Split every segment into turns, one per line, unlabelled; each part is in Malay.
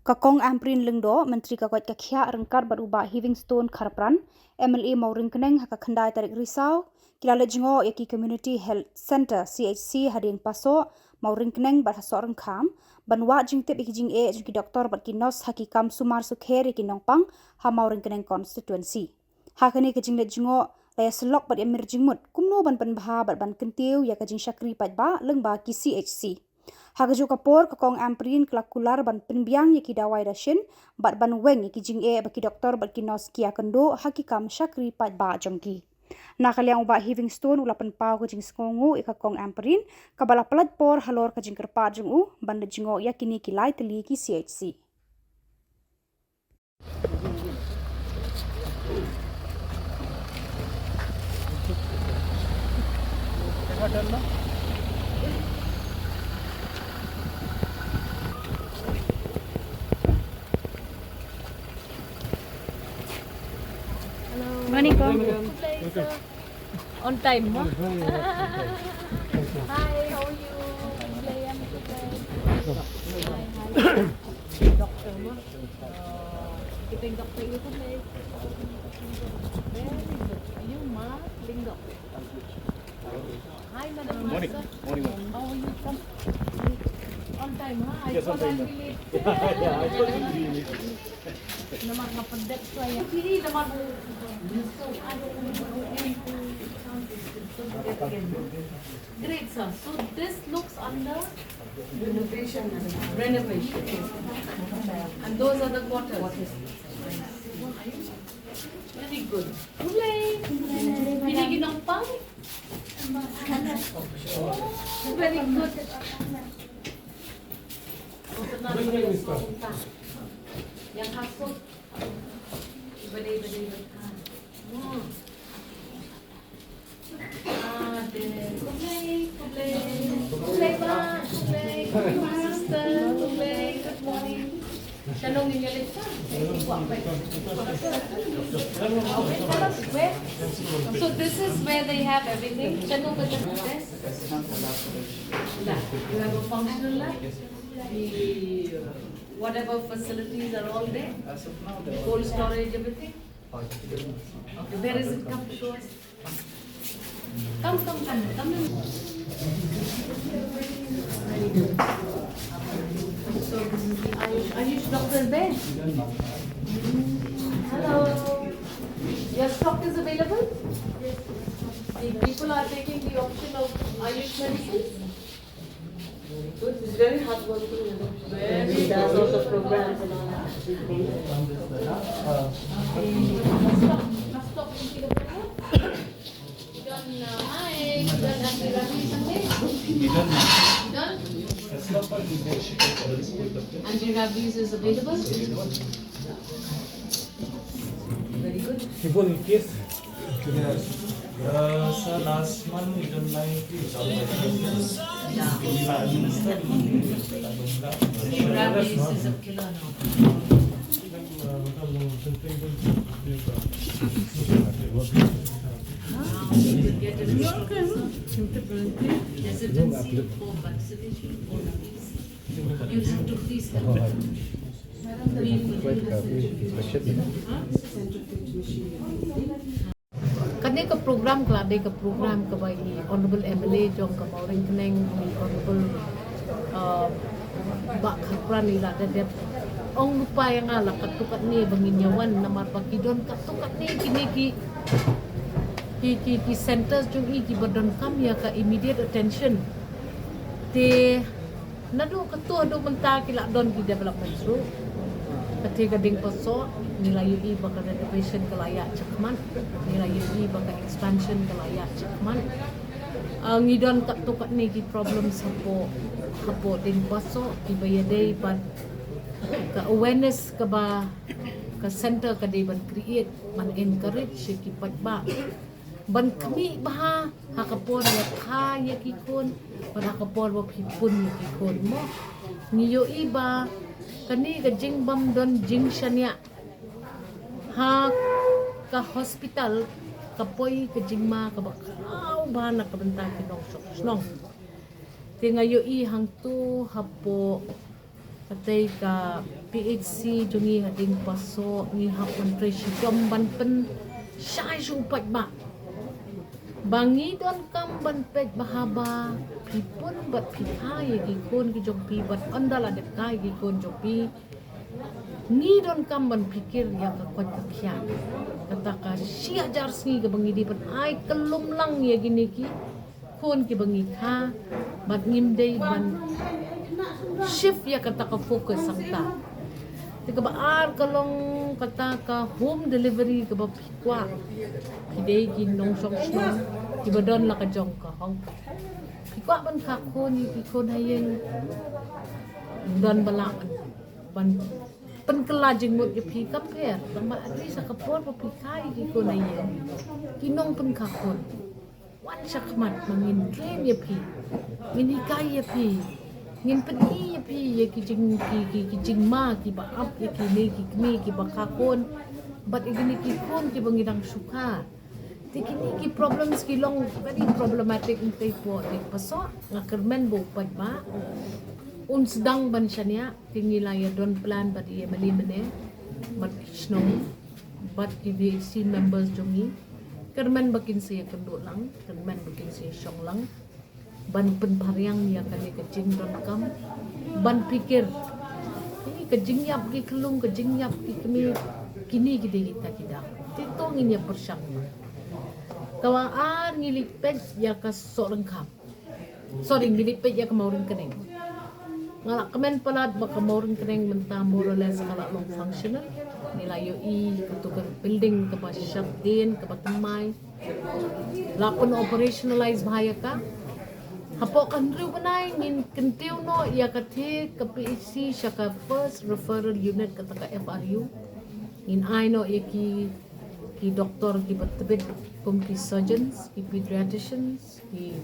Kakong Amprin Lengdo, Menteri Kakot Kakia Rengkar Berubah Livingstone Kharpran, MLA Mauring Keneng Haka Kendai Tarik Risau, Kilala Jengo Yaki Community Health Center CHC Hadin Paso, Mauring Keneng Berhasor Rengkam, Banwa Jing Tip Iki Jing E Jiki Doktor Berkinos Hakikam Sumar Sukher Iki Nongpang, Ha Mauring Keneng Constituency. Hakani Kejing Le Jengo, Laya Selok Bat Emir Jingmut, Kumno Ban Penbaha Bat Ban Kentiu Ya Kejing Syakri Patba, Lengba Ki CHC. Hagaju kapor Kakong Amprin kelakular ban penbiang yaki dawai rashin bat ban weng yaki jing e baki doktor bat kinos kia kendo hakikam syakri pat ba jongki. Nakaliang uba Livingstone ulapan pau ke jing skongu ika Kakong Amprin kabala pelat por halor ke jing kerpa jengu ban de jingo yakini kilai teli ki CHC. Morning,
On time, huh? Hi, how are you? Hi. Doctor, mo? Kita yung doctor ito, Very good. Ayun, ma. Linggo. Hi, Madam
Morning. Morning.
How are you? Come. On time, huh?
Yes, on time.
I thought I'd be late. Naman kapadat ko yan. Hindi naman Great, sir. So this looks under renovation. And those are the quarters. Very good. Hooray! Pinaginang pang? Very good. Yang hasut. Badai-badai. Kublay ba? Sister, kublay. Good morning. Tanong ninyo ulit sa? So this is where they have everything. Tanong ba dyan? You have a functional lab? Whatever facilities are all there? Cold storage, everything? Okay, where is it? Come, show us. Come. So this is the Ayush doctor there? Hello. Your stock is available? The people are taking the option of Ayush medicine? Good. It's very hardworking. He does all the programs and all that. Anti-rabies is available? Very good.
Before in case, sir, last month we don't like
Rabies is a killer now. Get a hesitancy for vaccination for rabies. You have to please help. Kadang ke program ke bagi Honorable MLA Jong ke Mauring Keneng, Honorable Bak Kharpran ila dia ong lupa yang ala katukat ni banginyawan namar pagidon katukat ni kini ki centers jung i ki badon kam ya ka immediate attention te nadu ketua do menta kila don ki development so ketika ding poso nilai UI baka renovation ke layak cekman nilai UI baka expansion ke layak cekman ngidon katukat ni ki problem sapo ding poso ki bayadai ban ka awareness ka ba ka center ka day ban create man encourage ki patba ban kami bah hakapon ya kaya kikon ban hakapon wa pipun kikon mo niyo iba kani ka jing bam don jing shania ha ka hospital kapoy ka jing ma ka bakaw ba na ka banta kinong snong tingayo i hang tu hapo Katay ka PHC jungi hading paso ni hapon preshi ban pen syai supat ba. Bangi don kam ban pet bahaba pipun bat pikai gikon ki jong pi bat andala de kai gikon jong pi. Ni don kam ban pikir ya ka kot kya. Kata ka sia jar singi ka bangi di pan ai kelum lang ya gini ki. Kon ki bangi ka bat ngim dei ban shift ya kata ka fokus sangta. Tika baar kalong kata ka home delivery ka ba pikwa. Kidei ki nong song song ki badon la ka jong ka hong. Pikwa ban ka kon ikon hayeng don balaan ban penkelajing mut ya pikap ya. Tamba ati sa kapor pa pikai ki kon hayeng. Kinong pen ka kon. Wan sakmat mangin train ya pi. Ngin hikai ya pi. Ngin pedi ya pi ya kijing ma ki ba ap ya ki ni ki ba kakon bat igini ki kon ki bangidang suka tikini ki problems ki long very problematic in po di paso nga kermen bo pat ba un sedang ban syania tingila ya don plan bat ya mali mene bat snow bat ki BC members jongi kermen bakin saya kenduk lang kermen bakin saya syong lang ban penpariang ya kani kecing don kam ban pikir ini kejing yap ki kelung kejing yap ki kini kita titong ini persang kawaan ngilipet ya ka sorang kam sorry ngilipet ya ka mauring keneng ngalak kemen palat baka mauring keneng mentah more or less kalak long functional nilai UI ketukar building ke shop din ke temai lapun operationalize bahaya ka hapo kanriw banay ngin kentiw no ya kati ka PHC siya ka first referral unit kata ka FRU in I no ya ki doktor ki batbit kum ki surgeons ki pediatricians ki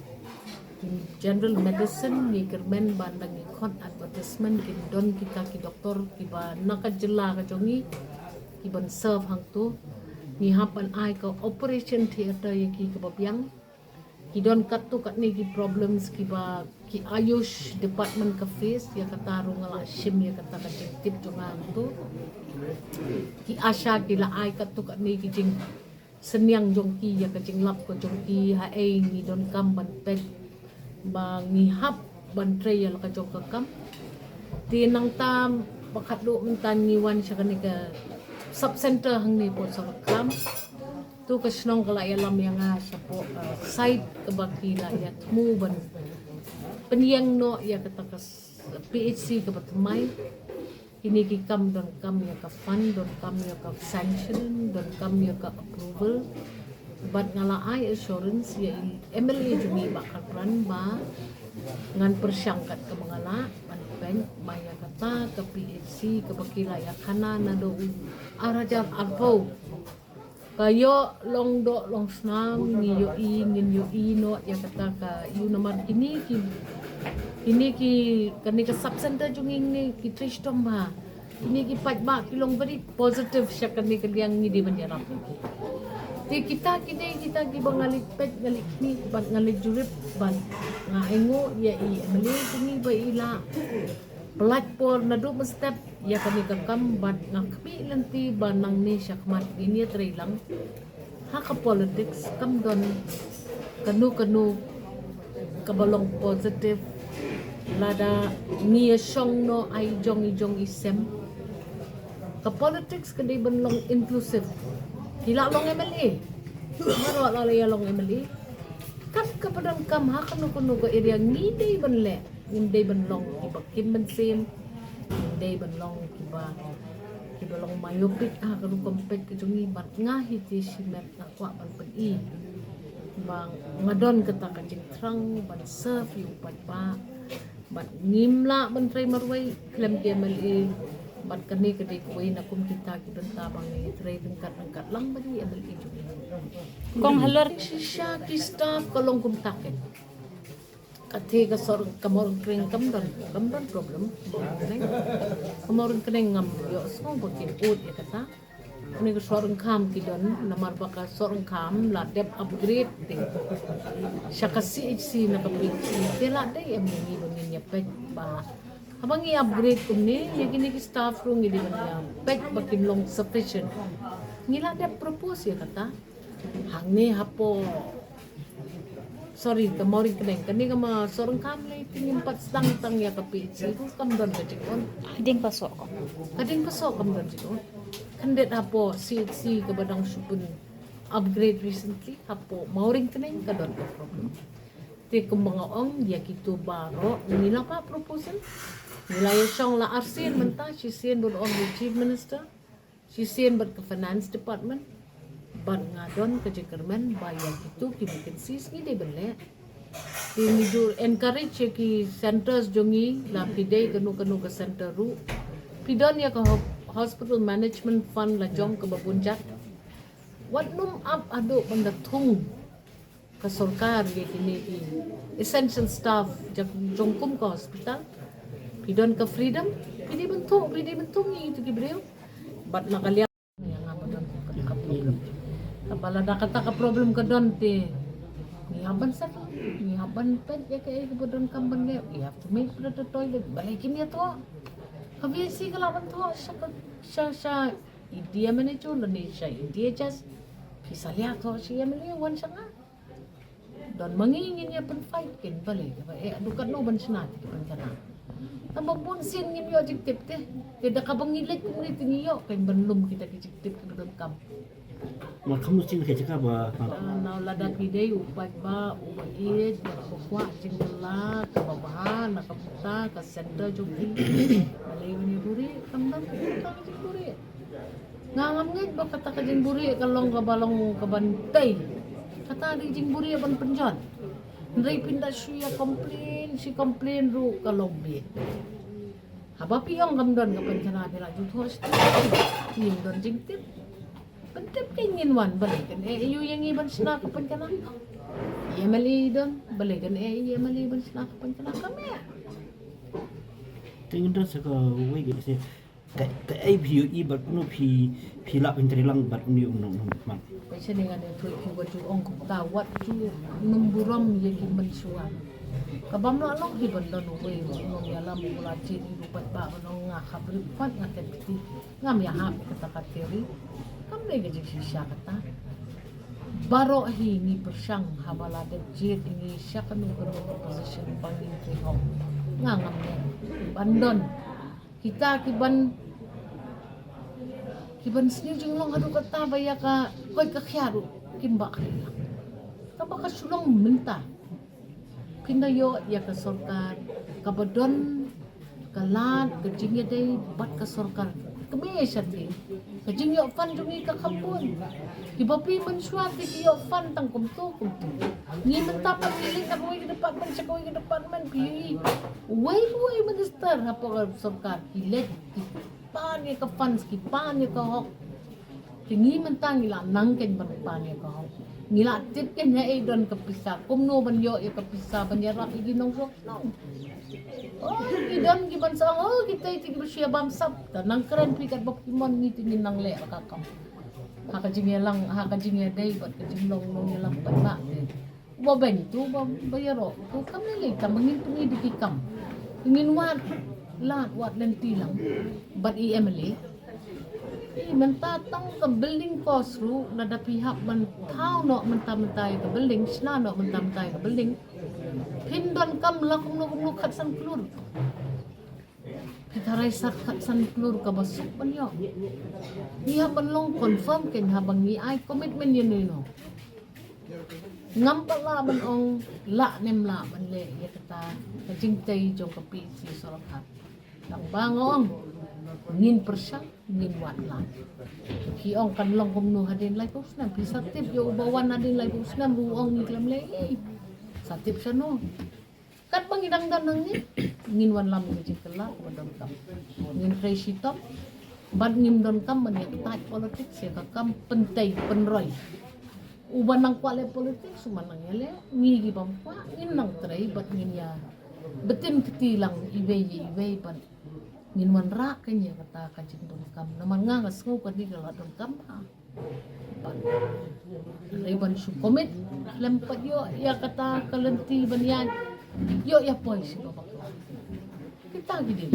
general medicine ni kermen bandang ni kon advertisement ki don kita ki doktor ki ba nakajela ka jongi ki ban serve hang tu ni hapan I ka operation theater ya ki kababyang Kidon kat tu kat ni ki problems ki ba ki Ayush department ka face ya kata ngala shim ya kata ka tip tungang tu ki Asha ki la ai kat tu kat ni ki jing senyang jongki ya ka jing lap ko jongki ha ai ni don kam ban pet ba ngi hap ban tre ya ka jong ka kam tinang tam bakat do mentan ni wan sya ka ni ka sub center hang ni po sa kam tu kasnong kala yalam yang sa po side kabakila ya tmu ban penyang no ya katakas PHC kabatmay kini ki kam don kam ya ka fund don kam ya ka sanction don kam ya ka approval bat ngala ai assurance ya MLA jumi bakal ran ba ngan persyangkat ke mangala ban bank maya kata ke PHC kabakila ya kana na do arajar alpo kayo long do long snam ni yo ngin yo no ya kata ka yu nomor ini ki kani ka sub center junging ni ki trish tomba ini ki pat ba kilong very positive siya kani kaliang ni di banjarap ti kita ki bangalit pet ngalik ni bat ngalik jurip ban nga engo ya i mali kini ba ila platform na do step ya kami kakam bat nga kami lanti banang ni siya kamat ini tray lang haka politics kam don kanu kabalong positive lada niya siyong no ay jong isem ka politics kadi banlong inclusive kila long MLA maro lalaya long MLA kan kapadang kam haka no ka area ngide banle hindi banlong iba kimbensin hindi banlong iba long mayopik kanu kompet kejungi bat ngahi ti simet nakwa ban pedi bang ngadon kata kajing trang ban serve yu pat ba bat ngimla ban tray marway klem KMLA bat kani kadi kuwi na kum kita kidon tabang ni tray dengkat lang badi MLA jungi
Kong halor
sisya ki staff kalong kum taket kati ka sor kamor kring kamdan problem kamor kring ngam yo so bakin ut ya kata ni ka sor kam kidon namar baka sor kam la dep upgrade ting siya ka CHC na ka PHC tela day am ni donin ya pet ba Habang i-upgrade ko ni, yung gini ki staff room, hindi man niya, pet bakin long sufficient. Ngila dia propose ya kata, hang ni hapo, sorry, kamori keneng, kani kama sorong kamlay, tingin pat stang ya kapi, siku kam don ka cikon,
Ding pasok ko.
kading pasok kam don cikon. Kandet hapo, CHC kabadang supun, upgrade recently, hapo, mauring keneng ka don ka problem. Ti kung mga ong, ya kito baro, nila pa proposal. Nila yung siyang la arsin, manta, si siyan doon on the chief minister, si siyan ba't ka finance department, ba't nga doon ka jikerman, bayag kito, kibukin sis, hindi bale. Ti medyo encourage ya ki centers jongi, la piday kanu ka center ru. Pidon ya ka hospital management fund la jong ka babunjat. Wat num up ado pandatung ka sarkar ya kini essential staff jongkum ka hospital. Pidon ka freedom, pidi bentuk ni itu gibreu. Bat nakaliak yang apa don ka problem. Kapala da kata ka problem ka don ti. Ni haban sa ni haban pet ya kay ka don kamban ne. You have to make the toilet. Balikin ya to. Kabisi ka laban to siya idea man ito ni siya idea just pisalya to siya man wan siya nga. Don mangingin niya pan fight kin balik. Adukan no ban siya natin pan kana. Tambang sin ngin yo objective te. Kada kabangilit kung ni tingiyo kay banlum kita objective ka don kam.
Kamu sing ke cakap ba?
Na lada pide upat ba ubaid bakwa jingla kababahan nakaputa ka center jogi. Malay ni buri kamdan ka buri. Ngangam ngit ba kata ka jing buri kalong kabalong kabantay. Kata di jing buri ban penjon. Ndray pinda siya si complain ru kalombi. Haba piyong kamdon kapan kana bila jutho sti. Nim don jing tip. Pentip kay wan balikan iyo yang iban sina kapan kana. Iya mali don balikan iya mali iban sina kapan kana kami.
Tingin dah saka wei ge se. Ai phi i bat no phi la intri lang bat ni nong man.
Kasi ni nga tuloy yung wajud ong tawat ju numburam yung mensuan. Kabam na along hiban na nuwe nung yalam mula ciri lupat ba nung nga kabripat nga tepiti nga miyahap kata katiri kam na gajig siya kata baro ni persyang habala de jit ini siya kanong position pangin trihong nga ngamne bandon kita kiban sini jeng long adu kata baya ka koy kakyaru kimba kaya kabaka sulong minta kinayo ya ka sarkar kabadon kalat kajingya day bat ka sarkar kami syati kajingya fan jungi ka kampun ibapi mensuati kiyo fan tang kumtu ni mentapat pilih na koy department sa koy department pi way minister hapo ka sarkar kilet pan ya ka fans ki pan ya ka hok tingi mentang ila nangken ban pan ya ka hok ngila tip ken ya don kapisa kumno ban yo ya kapisa ban ya rak iginong sok nong oh idon giban sa kita iti siya bamsap tanang keren pikat Pokemon ni tingin nang le kakam hakajing day bat kajing long lang patna wa ben tu ba bayaro tu kam le kam ngin tungi dikikam ingin wat lenti lang bat Emily mentatang ke building cost ru nada pihak man tau no mentam-mentai ke building sna no mentam-mentai ke building pindon kam lakum no khatsan klur kita raisat khatsan klur ka basuk man yo iya banlong confirm ken habang ni ai commitment yen no ngam pala ban ong la nem la ban le ya kata kajing tay jong kapi si sorokat nang bangong ngin persa ngin wan lang ki ong kan long kumno hadin lai pus na bisa tip yo bawan hadin lai pus na buong ngiklam le satip sa no kat bangidang danang ni ngin wan lam ni jikela wadam kam ngin crazy top bad ngim don kam man ya tat politics ya kam pentai penroy uban nang kwale politics sumanang yale ngigi pampa inang tray bat ngin ya betin ketilang iwe pan ngin man ra kanya kata kajing don kam naman nga ngasngo ka di kala don kam ha Iban su komit lempat yo ya kata kalenti banyan yo ya poy si babak mentah gini.